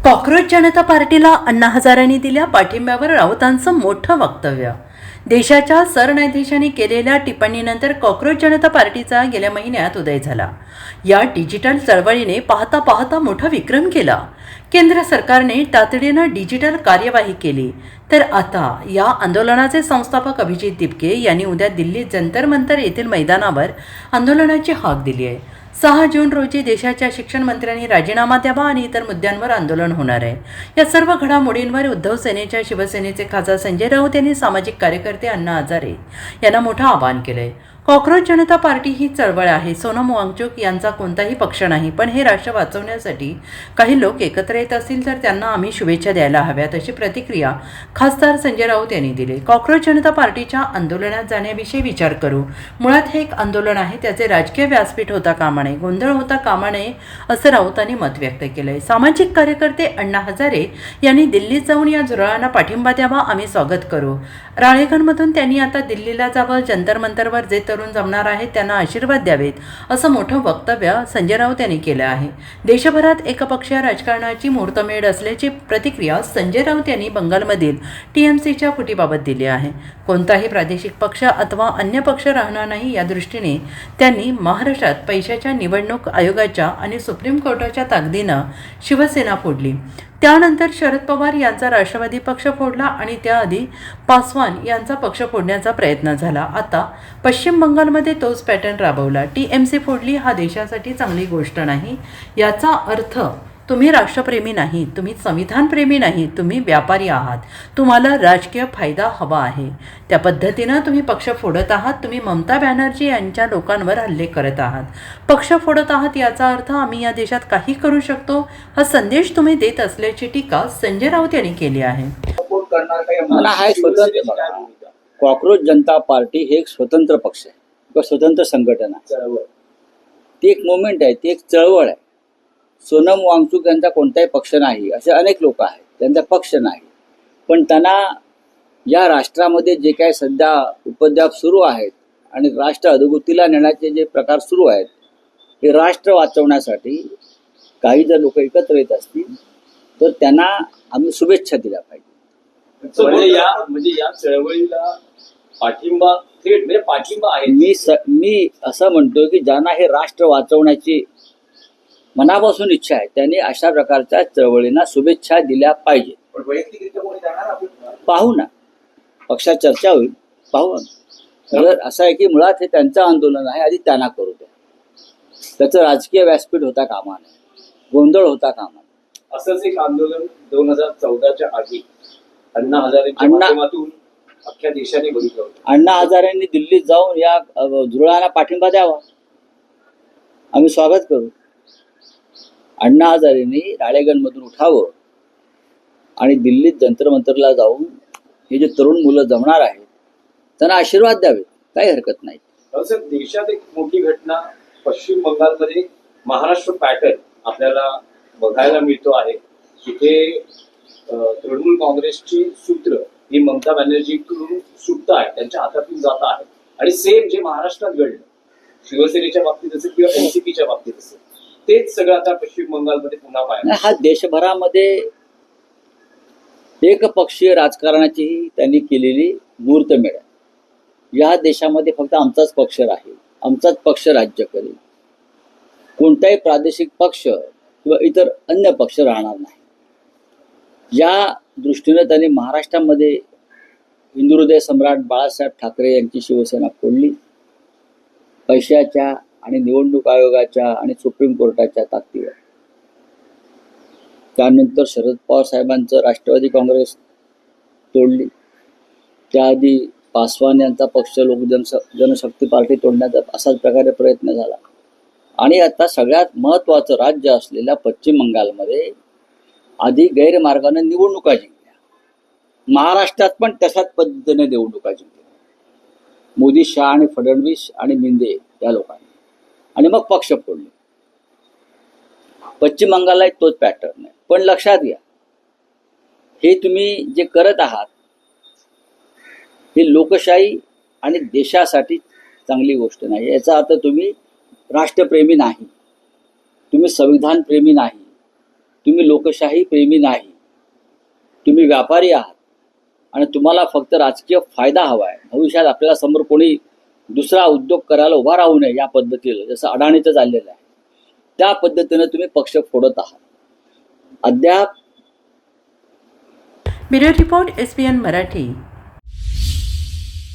Cockroach जनता पार्टीला अण्णा हजारेंनी दिल्या पाठिंब्यावर राऊतांचं मोठं वक्तव्य. देशाच्या सरन्यायाधीशांनी केलेल्या टिप्पणीनंतर कॉक्रोच जनता पार्टीचा गेल्या महिन्यात उदय झाला. या डिजिटल चळवळीने पाहता पाहता मोठा विक्रम केला. केंद्र सरकारने तातडीनं डिजिटल कार्यवाही केली. तर आता या आंदोलनाचे संस्थापक अभिजित दिपके यांनी उद्या दिल्लीत जंतर मंतर येथील मैदानावर आंदोलनाची हाक दिली आहे. 6 जून रोजी देशाच्या शिक्षण मंत्र्यांनी राजीनामा द्यावा आणि इतर मुद्द्यांवर आंदोलन होणार आहे. या सर्व घडामोडींवर उद्धव सेनेच्या शिवसेनेचे खासदार संजय राऊत यांनी सामाजिक कार्यकर्ते अण्णा हजारे यांना मोठं आवाहन केलंय. कॉक्रोच जनता पार्टी ही चळवळ आहे. सोनम वांगचुक यांचा कोणताही पक्ष नाही, पण हे राष्ट्र वाचवण्यासाठी काही लोक एकत्र येत असतील तर त्यांना आम्ही शुभेच्छा द्यायला हव्यात, अशी प्रतिक्रिया खासदार संजय राऊत यांनी दिली. कॉक्रोच जनता पार्टीच्या आंदोलनात जाण्याविषयी विचार करू. मुळात हे एक आंदोलन आहे, त्याचे राजकीय व्यासपीठ होता कामा नये, गोंधळ होता कामा नये, असं राऊतांनी मत व्यक्त केलंय. सामाजिक कार्यकर्ते अण्णा हजारे यांनी दिल्लीत जाऊन या झुरळांना पाठिंबा द्यावा, आम्ही स्वागत करू. राळेगणमधून त्यांनी आता दिल्लीला जावं, जंतर मंतरवर जे तरुण जमणार आहेत त्यांना आशीर्वाद द्यावेत, असं मोठं वक्तव्य संजय राऊत यांनी केलं आहे. देशभरात एकपक्षीय राजकारणाची मुहूर्तमेढ असल्याची प्रतिक्रिया संजय राऊत यांनी बंगालमधील TMCच्या फुटीबाबत दिली आहे. कोणताही प्रादेशिक पक्ष अथवा अन्य पक्ष राहणार नाही या दृष्टीने त्यांनी महाराष्ट्रात पैशाच्या निवडणूक आयोगाच्या आणि सुप्रीम कोर्टाच्या ताकदीनं शिवसेना फोडली. त्यानंतर शरद पवार यांचा राष्ट्रवादी पक्ष फोडला आणि त्याआधी पासवान यांचा पक्ष फोडण्याचा प्रयत्न झाला. आता पश्चिम बंगालमध्ये तोच पॅटर्न राबवला. TMC फोडली. हा देशासाठी चांगली गोष्ट नाही. याचा अर्थ तुम्ही राष्ट्रप्रेमी नाही, तुम्ही संविधानप्रेमी नाही, तुम्ही व्यापारी आहात, तुम्हाला राजकीय फायदा हवा आहे. त्या पद्धतीनं तुम्ही पक्ष फोडत आहात. तुम्ही ममता बॅनर्जी यांच्या लोकांवर हल्ले करत आहात, पक्ष फोडत आहात. याचा अर्थ आम्ही या देशात काही करू शकतो हा संदेश तुम्ही देत असल्याची टीका संजय राऊत यांनी केली आहे. कॉक्रोच जनता पार्टी हे एक स्वतंत्र पक्ष आहे किंवा स्वतंत्र संघटना. ती एक मुवमेंट आहे, ती एक चळवळ आहे. सोनम वांगचुक यांचा कोणताही पक्ष नाही, असे अनेक लोक आहेत, त्यांचा पक्ष नाही. पण त्यांना या राष्ट्रामध्ये जे काही सध्या उपद्व्याप सुरू आहेत आणि राष्ट्र अधोगतीला नेण्याचे जे प्रकार सुरू आहेत, हे राष्ट्र वाचवण्यासाठी काही जर लोक एकत्र येत असतील तर त्यांना आम्ही शुभेच्छा दिल्या पाहिजे. म्हणजे या चळवळीला पाठिंबा थेट म्हणजे पाठिंबा आहे. मी असं म्हणतो की ज्यांना हे राष्ट्र वाचवण्याची मनापासून इच्छा आहे त्यांनी अशा प्रकारच्या चळवळींना शुभेच्छा दिल्या पाहिजे. पाहू ना, पक्षात चर्चा होईल, पाहू. तर असं आहे की मुळात हे त्यांचं आंदोलन आहे, आधी त्यांना करू द्या. त्याचं राजकीय व्यासपीठ होता कामा नये, गोंधळ होता कामा नये. असंच एक आंदोलन 2014च्या आधी अण्णा हजारेंच्या माध्यमातून अख्ख्या देशाने बघितलं होतं. अण्णा हजारेंनी दिल्लीत जाऊन या झुरळांना पाठिंबा द्यावा, आम्ही स्वागत करू. अण्णा हजारेंनी राळेगणमधून उठावं आणि दिल्लीत जंतर मंतरला जाऊन हे जे तरुण मुलं जमणार आहेत त्यांना आशीर्वाद द्यावे, काही हरकत नाही. देशात एक मोठी घटना पश्चिम बंगालमध्ये महाराष्ट्र पॅटर्न आपल्याला बघायला मिळतो आहे. तिथे तृणमूल काँग्रेसची सूत्र ही ममता बॅनर्जीकडून सुटत आहे, त्यांच्या हातातून जात आहे. आणि सेम जे महाराष्ट्रात घडलं शिवसेनेच्या बाबतीत असेल किंवा NCPच्या बाबतीत असेल, तेच सगळं आता पश्चिम बंगालमध्ये पुन्हा पाहिजे. हा देशभरामध्ये एकपक्षीय राजकारणाची त्यांनी केलेली मुहूर्तमेढ आहे. या देशामध्ये फक्त आमचाच पक्ष राहील, आमचाच पक्ष राज्य करेल, कोणताही प्रादेशिक पक्ष किंवा इतर अन्य पक्ष राहणार नाही. या दृष्टीने त्यांनी महाराष्ट्रामध्ये हिंदुहृदय सम्राट बाळासाहेब ठाकरे यांची शिवसेना फोडली. पैशाच्या आणि निवडणूक आयोगाच्या आणि सुप्रीम कोर्टाच्या ताकदीवर. त्यानंतर शरद पवार साहेबांचं राष्ट्रवादी काँग्रेस तोडली. त्याआधी पासवान यांचा पक्ष लोक जनशक्ती पार्टी तोडण्याचा असाच प्रकारे प्रयत्न झाला. आणि आता सगळ्यात महत्त्वाचं राज्य असलेल्या पश्चिम बंगालमध्ये आधी गैरमार्गाने निवडणुका जिंकल्या. महाराष्ट्रात पण तशाच पद्धतीने निवडणुका जिंकल्या मोदी, शाह आणि फडणवीस आणि मिंदे या लोकांनी, आणि मग पक्ष फोडले. पश्चिम बंगालला तोच पॅटर्न आहे. पण लक्षात घ्या, हे तुम्ही जे करत आहात हे लोकशाही आणि देशासाठी चांगली गोष्ट नाही. याचा अर्थ तुम्ही राष्ट्रप्रेमी नाही, तुम्ही संविधानप्रेमी नाही, तुम्ही लोकशाही प्रेमी नाही, तुम्ही व्यापारी आहात आणि तुम्हाला फक्त राजकीय फायदा हवा आहे. भविष्यात आपल्याला समोर कोणी दुसरा उद्योग करायला उभा राहू नये या पद्धतीनं, जसं अडाणीचं चाललेलं आहे त्या पद्धतीनं तुम्ही पक्ष फोडत आहात. अद्याप ब्युरो रिपोर्ट SBN मराठी.